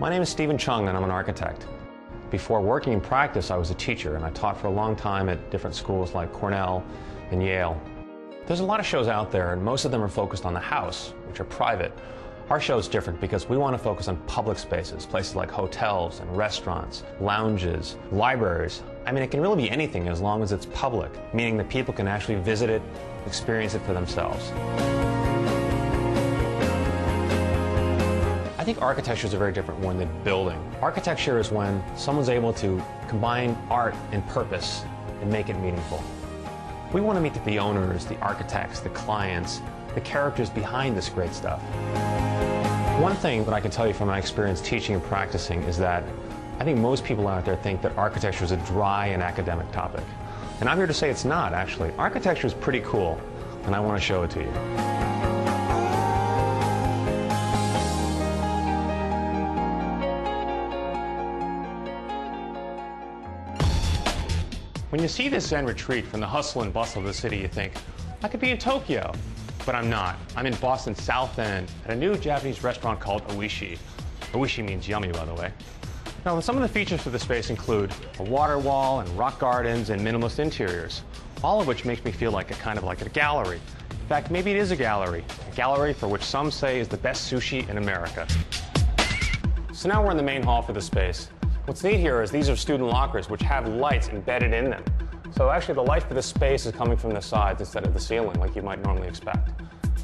My name is Stephen Chung and I'm an architect. Before working in practice, I was a teacher and I taught for a long time at different schools like Cornell and Yale. There's a lot of shows out there and most of them are focused on the house, which are private. Our show is different because we want to focus on public spaces, places like hotels and restaurants, lounges, libraries. I mean, it can really be anything as long as it's public, meaning that people can actually visit it, experience it for themselves. I think architecture is a very different one than building. Architecture is when someone's able to combine art and purpose and make it meaningful. We want to meet the owners, the architects, the clients, the characters behind this great stuff. One thing that I can tell you from my experience teaching and practicing is that I think most people out there think that architecture is a dry and academic topic. And I'm here to say it's not, actually. Architecture is pretty cool, and I want to show it to you. When you see this Zen retreat from the hustle and bustle of the city, you think, I could be in Tokyo. But I'm not. I'm in Boston's South End at a new Japanese restaurant called Oishi. Oishi means yummy, by the way. Now, some of the features for the space include a water wall and rock gardens and minimalist interiors, all of which makes me feel like a gallery. In fact, maybe it is a gallery for which some say is the best sushi in America. So now we're in the main hall for the space. What's neat here is these are student lockers which have lights embedded in them. So actually the light for this space is coming from the sides instead of the ceiling like you might normally expect.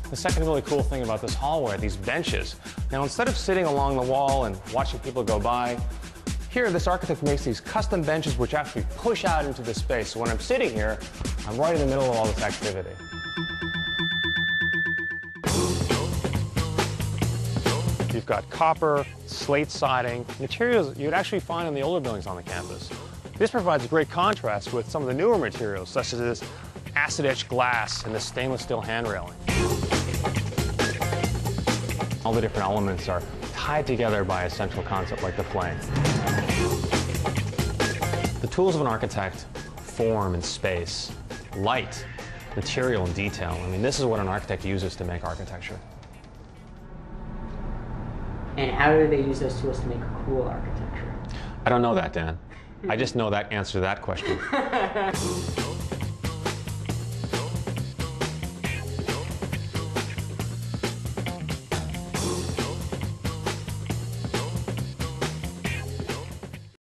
The second really cool thing about this hallway are these benches. Now instead of sitting along the wall and watching people go by, here this architect makes these custom benches which actually push out into the space. So when I'm sitting here, I'm right in the middle of all this activity. You've got copper, slate siding, materials you'd actually find in the older buildings on the campus. This provides a great contrast with some of the newer materials, such as this acid-etched glass and this stainless steel hand railing. All the different elements are tied together by a central concept like the flame. The tools of an architect, form and space, light, material and detail. I mean, this is what an architect uses to make architecture. And how do they use those tools to make cool architecture? I don't know that, Dan. I just know that answer to that question.